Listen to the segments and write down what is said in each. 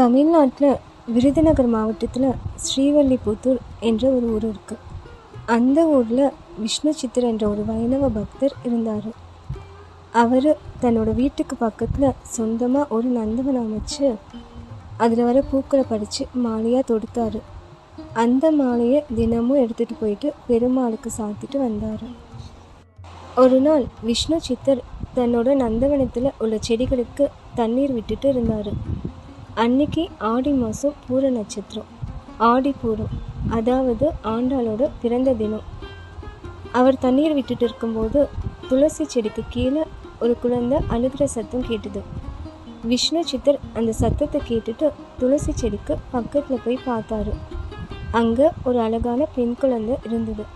தமிழ்நாட்டில் விருதுநகர் மாவட்டத்தில் ஸ்ரீவல்லிபுத்தூர் என்ற ஒரு ஊர் இருக்குது. அந்த ஊரில் விஷ்ணு சித்தர் என்ற ஒரு வைணவ பக்தர் இருந்தார். அவர் தன்னோட வீட்டுக்கு பக்கத்தில் சொந்தமாக ஒரு நந்தவனம் அமைச்சு அதில் வர பூக்களை பறித்து மாலையாக தொடுத்தார். அந்த மாலையை தினமும் எடுத்துகிட்டு போயிட்டு பெருமாளுக்கு சாத்திட்டு வந்தார். ஒரு நாள் விஷ்ணு சித்தர் தன்னோட நந்தவனத்தில் உள்ள செடிகளுக்கு தண்ணீர் விட்டுட்டு இருந்தார். அன்னைக்கு ஆடி மாதம் பூர நட்சத்திரம், ஆடி பூரம், அதாவது ஆண்டாளோட பிறந்த தினம். அவர் தண்ணீர் விட்டுட்டு இருக்கும்போது துளசி செடிக்கு கீழே ஒரு குழந்தை அழுகிற சத்தம் கேட்டுது. விஷ்ணு சித்தர் அந்த சத்தத்தை கேட்டுட்டு துளசி செடிக்கு பக்கத்தில் போய் பார்த்தாரு. அங்கே ஒரு அழகான பெண் குழந்தை இருந்தது.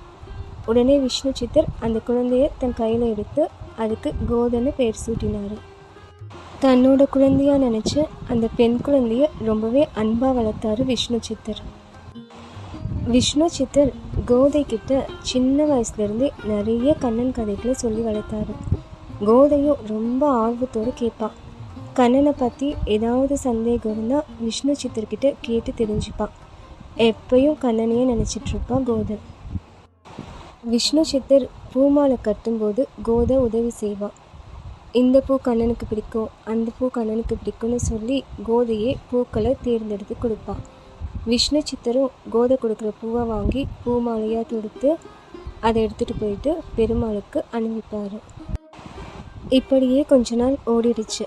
உடனே விஷ்ணு சித்தர் அந்த குழந்தைய தன் கையில் எடுத்து அதுக்கு கோதன்னு பேர் சூட்டினார். தன்னோட குழந்தையா நினச்சி அந்த பெண் குழந்தைய ரொம்பவே அன்பாக வளர்த்தாரு விஷ்ணு சித்தர். விஷ்ணு சித்தர் கோதை கிட்ட சின்ன வயசுலேருந்தே நிறைய கண்ணன் கதைகளை சொல்லி வளர்த்தாரு. கோதையும் ரொம்ப ஆர்வத்தோடு கேட்பான். கண்ணனை பற்றி ஏதாவது சந்தேகம் இருந்தால் விஷ்ணு சித்தர்கிட்ட கேட்டு தெரிஞ்சுப்பான். எப்பயும் கண்ணனையே நினச்சிட்ருப்பான் கோதை. விஷ்ணு சித்தர் பூமாலை கட்டும்போது கோதை உதவி செய்வான். இந்த பூ கண்ணனுக்கு பிடிக்கும், அந்த பூ கண்ணனுக்கு பிடிக்கும்னு சொல்லி கோதையே பூக்களை தேர்ந்தெடுத்து கொடுப்பான். விஷ்ணு சித்தரும் கோதை கொடுக்குற பூவை வாங்கி பூமாலையாக தொடுத்து அதை எடுத்துகிட்டு போயிட்டு பெருமாளுக்கு அணிவிப்பார். இப்படியே கொஞ்ச நாள் ஓடிடுச்சு.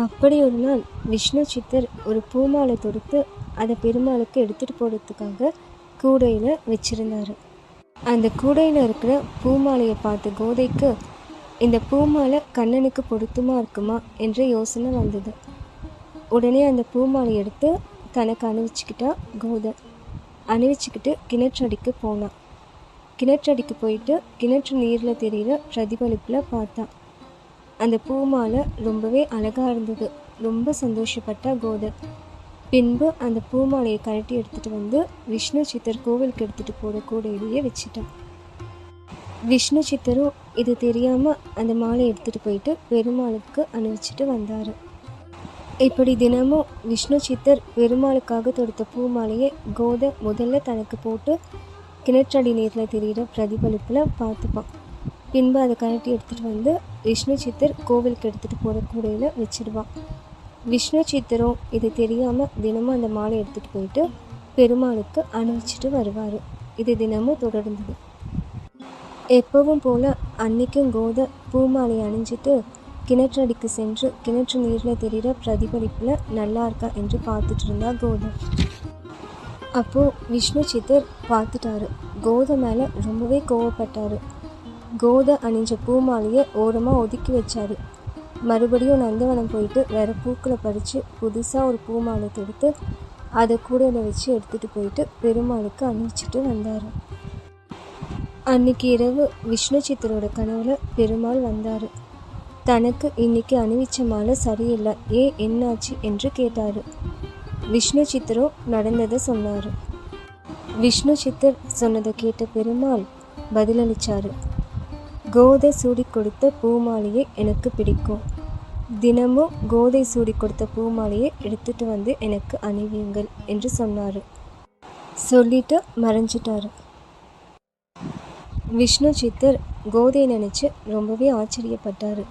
அப்படி ஒரு நாள் விஷ்ணு சித்தர் ஒரு பூமாலை தொடுத்து அதை பெருமாளுக்கு எடுத்துகிட்டு போகிறதுக்காக கூடையில் வச்சுருந்தார். அந்த கூடையில் இருக்கிற பூமாலையை பார்த்த கோதைக்கு இந்த பூமாலை கண்ணனுக்கு பொருத்தமா இருக்குமா என்ற யோசனை வந்தது. உடனே அந்த பூமாலை எடுத்து தனக்கு அணிவிச்சுக்கிட்டா கோதை. அணிவிச்சுக்கிட்டு கிணற்றடிக்கு போனான். கிணற்றடிக்கு போயிட்டு கிணற்று நீரில் தெரிகிற பிரதிபலிப்பில் பார்த்தான். அந்த பூமாலை ரொம்பவே அழகாக இருந்தது. ரொம்ப சந்தோஷப்பட்டா கோதை. பின்பு அந்த பூமாலையை கழட்டி எடுத்துகிட்டு வந்து விஷ்ணு சித்தர் கோவிலுக்கு எடுத்துகிட்டு போகிற கூடையிலேயே வச்சுட்டான். விஷ்ணு சித்தரும் இது தெரியாமல் அந்த மாலை எடுத்துகிட்டு போயிட்டு பெருமாளுக்கு அணிவிச்சிட்டு வந்தார். இப்படி தினமும் விஷ்ணு சித்தர் பெருமாளுக்காக தொடுத்த பூமாலையை கோதை முதல்ல தனக்கு போட்டு கிணற்றடி நீரில் தெரிகிற பிரதிபலிப்பில் பார்த்துப்பான். பின்பு அதை கழட்டி எடுத்துகிட்டு வந்து விஷ்ணு சித்தர் கோவிலுக்கு எடுத்துகிட்டு போகிற கூடையில் வச்சிடுவான். விஷ்ணு சித்தரும் இது தெரியாமல் தினமும் அந்த மாலை எடுத்துகிட்டு போயிட்டு பெருமாளுக்கு அணிவிச்சிட்டு வருவார். இது தினமும் தொடர்ந்தது. எப்பவும் போல் அன்றைக்கும் கோதை பூமாலை அணிஞ்சிட்டு கிணற்றடிக்கு சென்று கிணற்று நீரில் தெரிகிற பிரதிபலிப்பில் நல்லா இருக்கா என்று பார்த்துட்டு இருந்தா கோதை. அப்போது விஷ்ணு சித்தர் பார்த்துட்டாரு. கோதை மேலே ரொம்பவே கோவப்பட்டார். கோதை அணிஞ்ச பூமாலையை ஓரமாக ஒதுக்கி வச்சார். மறுபடியும் நந்தவனம் போயிட்டு வேறு பூக்களை பறித்து புதுசாக ஒரு பூமாலை தொடுத்து அதை கூடையில் வச்சு எடுத்துகிட்டு போயிட்டு பெருமாளுக்கு அணிவிச்சிட்டு வந்தார். அன்னைக்கு இரவு விஷ்ணு சித்தரோட கனவுல பெருமாள் வந்தார். தனக்கு இன்னைக்கு அணிவிச்ச மாலை சரியில்லை, என்னாச்சு என்று கேட்டார். விஷ்ணு சித்தரும் நடந்ததை சொன்னார். விஷ்ணு சித்தர் சொன்னதை கேட்ட பெருமாள் பதிலளித்தார். கோதை சூடி கொடுத்த பூமாலையை எனக்கு பிடிக்கும். தினமும் கோதை சூடி கொடுத்த பூமாலையை எடுத்துட்டு வந்து எனக்கு அணிவியுங்கள் என்று சொன்னார். சொல்லிட்டு மறைஞ்சிட்டார். விஷ்ணு சித்தர் கோதையை நினச்சி ரொம்பவே ஆச்சரியப்பட்டார்.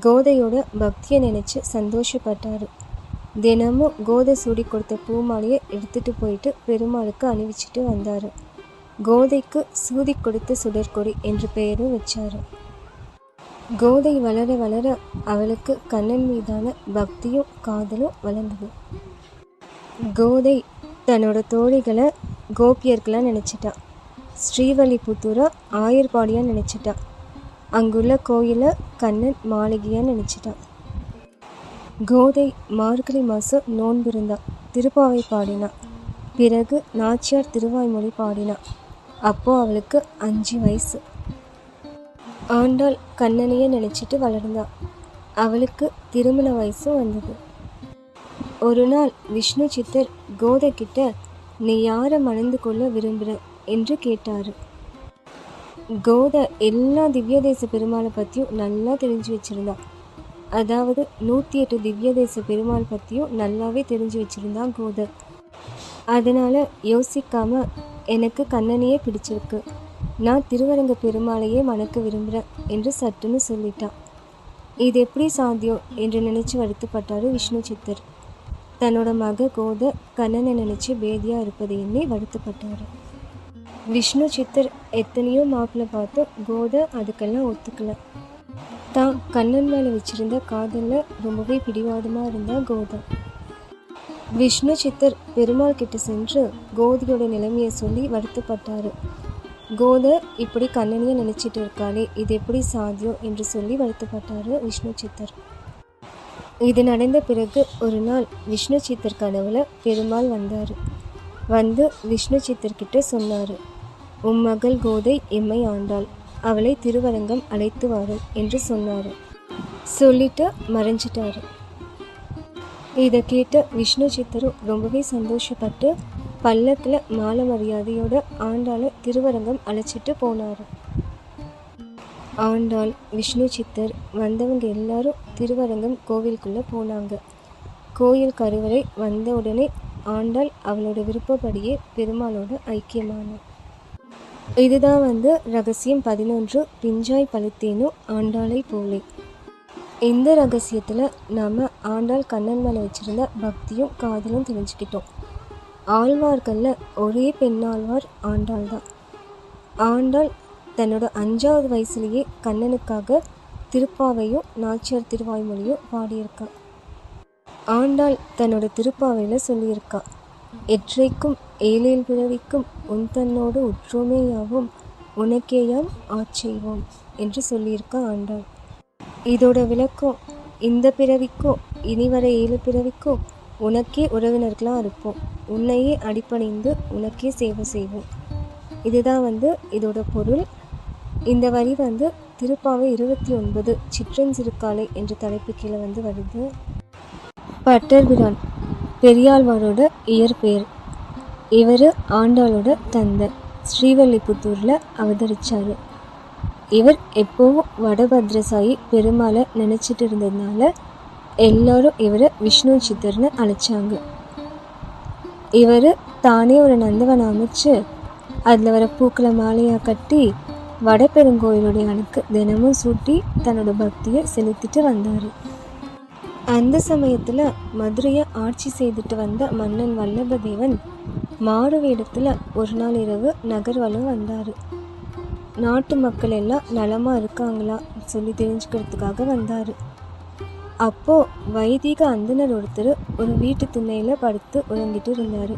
கோதையோட பக்தியை நினச்சி சந்தோஷப்பட்டார். தினமும் கோதை சூடி கொடுத்த பூமாலையை எடுத்துகிட்டு போயிட்டு பெருமாளுக்கு அணிவிச்சிட்டு வந்தார். கோதைக்கு சூதி கொடுத்த சுடற்கொடி என்று பெயரும் வச்சார். கோதை வளர வளர அவளுக்கு கண்ணன் மீதான பக்தியும் காதலும் வளர்ந்தது. கோதை தன்னோட தோழிகளை கோபியர்களாக நினச்சிட்டா. ஸ்ரீவல்லிபுத்தூரை ஆயர்பாடியாக நினச்சிட்டா. அங்குள்ள கோயிலை கண்ணன் மாளிகையாக நினச்சிட்டா. கோதை மார்கழி மாதம் நோன்பு இருந்தா. திருப்பாவை பாடினா. பிறகு நாச்சியார் திருவாய்மொழி பாடினா. அப்போது அவளுக்கு 5 வயசு. ஆண்டாள் கண்ணனையே நினச்சிட்டு வளர்ந்தா. அவளுக்கு திருமண வயசும் வந்தது. ஒரு நாள் விஷ்ணு சித்தர் கோதை கிட்ட நீ யாரை மணந்து கொள்ள விரும்புகிற என்று கேட்டார். கோதை எல்லா திவ்ய தேச பெருமாளை பற்றியும் நல்லா தெரிஞ்சு வச்சிருந்தா. அதாவது 108 திவ்ய தேச பெருமாள் பற்றியும் நல்லாவே தெரிஞ்சு வச்சுருந்தான் கோதை. அதனால் யோசிக்காம எனக்கு கண்ணனையே பிடிச்சிருக்கு, நான் திருவரங்க பெருமாளையே மணக்க விரும்புகிறேன் என்று சட்டுன்னு சொல்லிட்டான். இது எப்படி சாத்தியம் என்று நினச்சி வருத்தப்பட்டார் விஷ்ணு சித்தர். தன்னோட மக கோதை கண்ணனை நினச்சி பேதியாக இருப்பதை எண்ணி வருத்தப்பட்டார். விஷ்ணு சித்தர் எத்தனையோ மாப்பிள்ளை பார்த்து கோதை அதுக்கெல்லாம் ஒத்துக்கலை. தான் கண்ணன் மேலே வச்சிருந்த காதலில் ரொம்பவே பிடிவாதமாக இருந்தா கோதை. விஷ்ணு சித்தர் பெருமாள் கிட்ட சென்று கோதையோட நிலைமையை சொல்லி வருத்தப்பட்டார். கோதை இப்படி கண்ணனையே நினச்சிட்டு இருக்காளே, இது எப்படி சாத்தியம் என்று சொல்லி வருத்தப்பட்டார் விஷ்ணு சித்தர். இது நடந்த பிறகு ஒரு நாள் விஷ்ணு சித்தர் கனவுல பெருமாள் வந்தார். வந்து விஷ்ணு சித்தர்கிட்ட சொன்னார், உன் மகள் கோதை எம்மை ஆண்டாள், அவளை திருவரங்கம் அழைத்து வாரு என்று சொன்னார். சொல்லிட்டு மறைஞ்சிட்டாரு. இதை கேட்ட விஷ்ணு சித்தரும் ரொம்பவே சந்தோஷப்பட்டு பல்லக்கில் மாலை மரியாதையோட ஆண்டாளை திருவரங்கம் அழைச்சிட்டு போனார். ஆண்டாள், விஷ்ணு சித்தர் வந்தவங்க எல்லாரும் திருவரங்கம் கோவிலுக்குள்ளே போனாங்க. கோயில் கருவறை வந்த உடனே ஆண்டாள் அவளோட விருப்பப்படியே பெருமாளோட ஐக்கியமானாள். இதுதான் ரகசியம் 11 பிஞ்சாய் பழுத்தேனும் ஆண்டாளை போலே. இந்த ரகசியத்தில் நாம் ஆண்டாள் கண்ணன் மேலே வச்சுருந்த பக்தியும் காதலும் தெரிஞ்சுக்கிட்டோம். ஆழ்வார்களில் ஒரே பெண்ணாழ்வார் ஆண்டாள் தான். ஆண்டாள் தன்னோட 5வது வயசுலேயே கண்ணனுக்காக திருப்பாவையும் நாச்சியார் திருவாய்மொழியும் பாடியிருக்கா. ஆண்டாள் தன்னோட திருப்பாவையில் சொல்லியிருக்கா, எற்றைக்கும் ஏழேல் பிறவிக்கும் உன் தன்னோடு உற்றோமேயாவும் உனக்கேயாம் ஆட்செய்வோம் என்று சொல்லியிருக்கா ஆண்டாள். இதோட விளக்கம், இந்த பிறவிக்கோ இனி வர 7 பிறவிக்கோ உனக்கே உறவினர்களாக இருப்போம், உன்னையே அடிப்பணிந்து உனக்கே சேவை செய்வோம். இதுதான் இதோட பொருள். இந்த வரி திருப்பாவை 29 சிற்றஞ்சிறுக்காலை என்ற தலைப்பு கீழே வருது. பட்டர்பிரான் பெரியாழ்வாரோட இயற்பெயர். இவர் ஆண்டாளோட தந்தை ஸ்ரீவல்லிபுத்தூரில் அவதரித்தார். இவர் எப்போவும் வடபத்ரசாயி பெருமாளை நினச்சிட்டு இருந்ததுனால எல்லாரும் இவரை விஷ்ணு சித்தர்னு அழைச்சாங்க. இவர் தானே ஒரு நந்தவனம் அமைச்சு அதில் வர பூக்களை மாலையாக கட்டி வடபெருங்கோயிலுடைய அணுக்கு தினமும் சூட்டி தன்னோட பக்தியை செலுத்திட்டு வந்தார். அந்த சமயத்தில் மதுரையை ஆட்சி செய்துட்டு வந்த மன்னன் வல்லபதேவன் மாறு வேடத்தில் ஒரு நாள் இரவு நகர்வலம் வந்தார். நாட்டு மக்கள் எல்லாம் நலமாக இருக்காங்களா சொல்லி தெரிஞ்சுக்கிறதுக்காக வந்தார். அப்போது வைதிக அந்தனர் ஒருத்தர் ஒரு வீட்டு திண்ணையில் படுத்து உறங்கிட்டு இருந்தார்.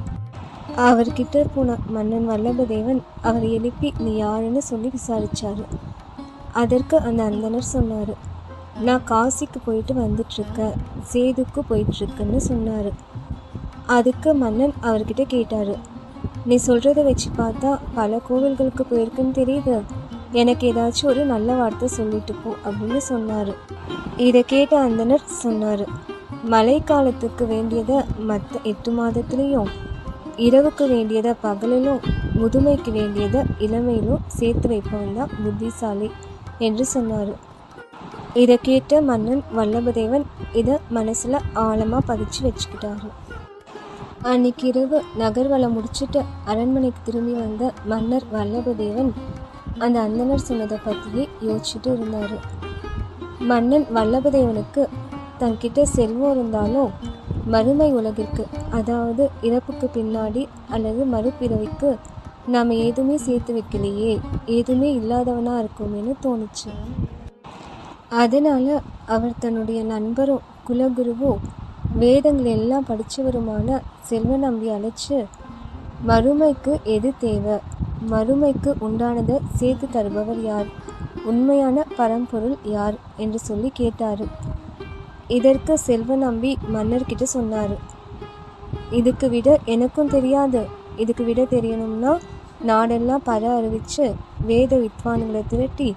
அவர்கிட்ட போன மன்னன் வல்லபதேவன் அவரை எழுப்பி நீ யாருன்னு சொல்லி விசாரித்தார். அதற்கு அந்த அந்தனர் சொன்னார், நான் காசிக்கு போயிட்டு வந்துட்டுருக்கேன், சேதுக்கு போயிட்டுருக்குன்னு சொன்னார். அதுக்கு மன்னன் அவர்கிட்ட கேட்டார், நீ சொல்கிறத வச்சு பார்த்தா பல கோவில்களுக்கு போயிருக்குன்னு தெரியுது, எனக்கு ஏதாச்சும் ஒரு நல்ல வார்த்தை சொல்லிட்டு போ அப்படின்னு சொன்னார். இதை கேட்ட அந்தனர் சொன்னார், மழை காலத்துக்கு வேண்டியதை மற்ற 8 மாதத்துலேயும், இரவுக்கு வேண்டியதை பகலிலும், முதுமைக்கு வேண்டியதை இளமையிலும் சேர்த்து வைப்பவன் தான் புத்திசாலி என்று சொன்னார். இதை கேட்ட மன்னன் வல்லபதேவன் இதை மனசில் ஆழமாக பதிச்சு வச்சுக்கிட்டாரு. அன்னைக்கு இரவு நகர்வலம் முடிச்சுட்டு அரண்மனைக்கு திரும்பி வந்த மன்னர் வல்லபதேவன் அந்த அந்தனர் சொன்னதை பற்றியே யோசிச்சுட்டு இருந்தார். மன்னன் வல்லபதேவனுக்கு தன்கிட்ட செல்வம் இருந்தாலும் மறுமை உலகிற்கு, அதாவது இறப்புக்கு பின்னாடி அல்லது மறுபிறவிக்கு நாம் எதுவுமே சேர்த்து வைக்கலையே, எதுவுமே இல்லாதவனாக இருக்கோமேனு தோணுச்சு. அதனால் அவர் தன்னுடைய நண்பரும் குலகுருவும் வேதங்கள் எல்லாம் படித்தவருமான செல்வ நம்பி அழைச்சி மறுமைக்கு எது தேவை, மறுமைக்கு உண்டானதை சேர்த்து தருபவர் யார், உண்மையான பரம்பொருள் யார் என்று சொல்லி கேட்டார். இதற்கு செல்வ நம்பி மன்னர்கிட்ட சொன்னார், இதுக்கு விட எனக்கும் தெரியாது, இதுக்கு விட தெரியணும்னா நாடெல்லாம் பர அறிவித்து வேத வித்வான்களை திரட்டி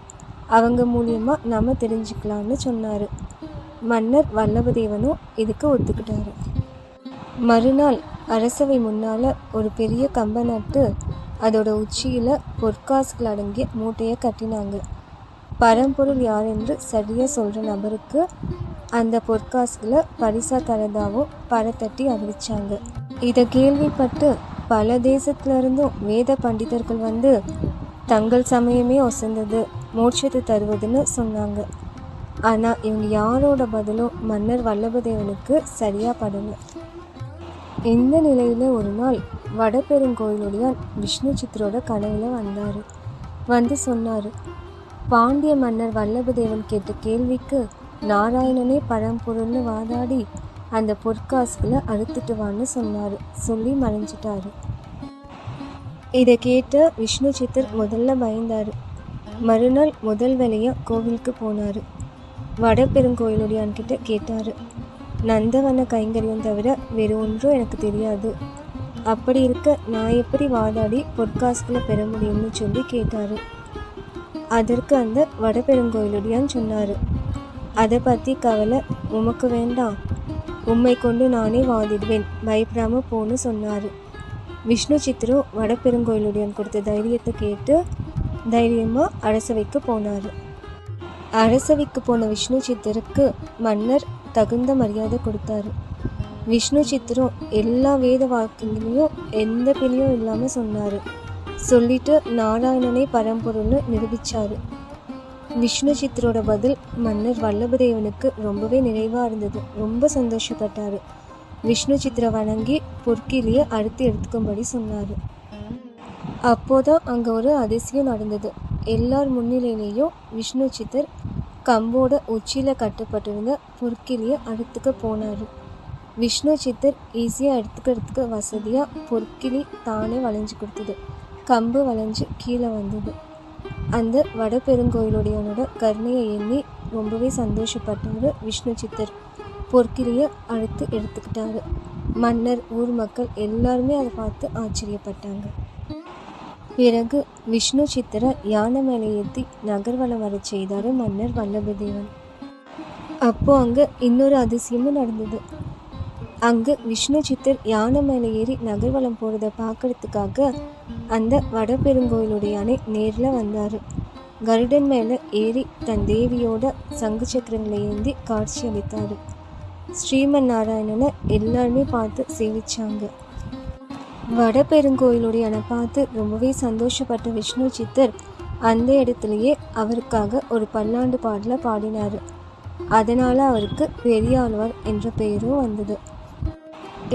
அவங்க மூலியமாக நம்ம தெரிஞ்சுக்கலான்னு சொன்னார். மன்னர் வல்லபதேவனும் இதுக்கு ஒத்துக்கிட்டாரு. மறுநாள் அரசவை முன்னால் ஒரு பெரிய கம்பை நட்டு அதோட உச்சியில் பொற்காசுகள் அடங்கிய மூட்டையை கட்டினாங்க. பரம்பொருள் யார் என்று சரியாக சொல்கிற நபருக்கு அந்த பொற்காசுகளை பரிசா தரதாவும் பரத்தட்டி அறிவிச்சாங்க. இதை கேள்விப்பட்டு பல தேசத்துல இருந்தும் வேத பண்டிதர்கள் வந்து தங்கள் சமயமே ஒசந்தது, மோட்சத்தை தருவதுன்னு சொன்னாங்க. ஆனால் இவங்க யாரோட பதிலும் மன்னர் வல்லபதேவனுக்கு சரியாக படலை. இந்த நிலையில் ஒரு நாள் வடபெருங்கோயிலுடைய விஷ்ணு சித்தரோட கனவுல வந்தார். வந்து சொன்னார், பாண்டிய மன்னர் வல்லபதேவன் கேட்ட கேள்விக்கு நாராயணனே பரம்பொருள்னு வாதாடி அந்த பொற்காசுகளை அறுத்துட்டு வான்னு சொன்னார். சொல்லி மறைஞ்சிட்டாரு. இதை கேட்ட விஷ்ணு சித்தர் முதல்ல பயந்தார். மறுநாள் முதல் வேலையாக கோவிலுக்கு போனார். வடபெருங்கோயிலுடையான்கிட்ட கேட்டார், நந்தவன கைங்கரியம் தவிர வேறு ஒன்றும் எனக்கு தெரியாது. அப்படி இருக்க நான் எப்படி வாதாடி பொற்காசுகளை பெற முடியும்னு சொல்லி கேட்டார். அதற்கு அந்த வடபெருங்கோயிலுடையான் சொன்னார், அதை பற்றி கவலை உமக்கு வேண்டாம், உம்மை கொண்டு நானே வாதிடுவேன், பயப்படாம போன்னு சொன்னார். விஷ்ணு சித்தரும் வடபெருங்கோயிலுடையான் கொடுத்த தைரியத்தை கேட்டு தைரியமாக அரசவைக்கு போனார். அரசவைக்கு போன விஷ்ணு சித்தருக்கு மன்னர் தகுந்த மரியாதை கொடுத்தாரு. விஷ்ணு சித்தரும் எல்லா வேத வாக்கியங்களையும் எந்த பிழையும் இல்லாமல் சொன்னார். சொல்லிட்டு நாராயணனே பரம்பொருள்னு நிரூபித்தார். விஷ்ணு சித்தரோட பதில் மன்னர் வல்லபதேவனுக்கு ரொம்பவே நிறைவாக இருந்தது. ரொம்ப சந்தோஷப்பட்டார். விஷ்ணு சித்தரை வணங்கி பொற்கிளியை அறுத்து எடுத்துக்கும்படி சொன்னார். அப்போதான் அங்கே ஒரு அதிசயம் நடந்தது. எல்லார் முன்னிலையிலேயும் விஷ்ணு சித்தர் கம்போட உச்சியில் கட்டப்பட்டிருந்த பொற்கிளியை அறுத்துக்க போனார். விஷ்ணு சித்தர் ஈஸியாக எடுத்துக்கிறதுக்கு வசதியாக பொற்கிளி தானே வளைஞ்சு கொடுத்தது. கம்பு வளைஞ்சு கீழே வந்தது. அந்த வடபெருங்கோயிலுடையவனோட கருணையை எண்ணி ரொம்பவே சந்தோஷப்பட்டார் விஷ்ணு சித்தர். பொற்கிளியை அறுத்து எடுத்துக்கிட்டாரு. மன்னர், ஊர் மக்கள் எல்லாருமே அதை பார்த்து ஆச்சரியப்பட்டாங்க. பிறகு விஷ்ணு சித்தரை யானை மேலே ஏற்றி நகர்வலம் வர செய்தார் மன்னர் வல்லபதேவன். அப்போ அங்கே இன்னொரு அதிசயமும் நடந்தது. அங்கு விஷ்ணு சித்தர் யானை மேலே ஏறி நகர்வலம் போகிறத பார்க்கறதுக்காக அந்த வடபெருங்கோயிலுடையானே நேரில் வந்தார். கருடன் மேலே ஏறி தன் தேவியோட சங்கு சக்கரங்களை ஏந்தி காட்சி அளித்தார். ஸ்ரீமன் நாராயணனை எல்லாருமே பார்த்து சேவிச்சாங்க. வடபெருங்கோயிலுடையான பார்த்து ரொம்பவே சந்தோஷப்பட்ட விஷ்ணு சித்தர் அந்த இடத்துலையே அவருக்காக ஒரு பல்லாண்டு பாடலை பாடினார். அதனால் அவருக்கு பெரியாழ்வார் என்ற பெயரும் வந்தது.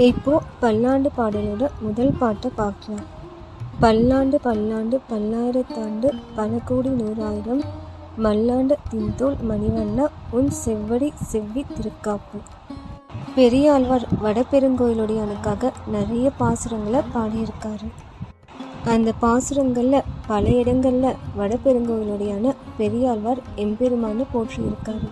இப்போ பல்லாண்டு பாடலோட முதல் பாட்டை பார்க்கலாம். பல்லாண்டு பல்லாண்டு பல்லாயிரத்தாண்டு பல கோடி நூறாயிரம் மல்லாண்ட தின்தோள் மணிவண்ணா உன் செவ்வடி செவ்வி திருக்காப்பு. பெரியாழ்வார் வடபெருங்கோயிலுடையானுக்காக நிறைய பாசுரங்களை பாடியிருக்காரு. அந்த பாசுரங்களில் பல இடங்களில் வடபெருங்கோயிலுடையான பெரியாழ்வார் எம்பெருமான்னு போற்றியிருக்காரு.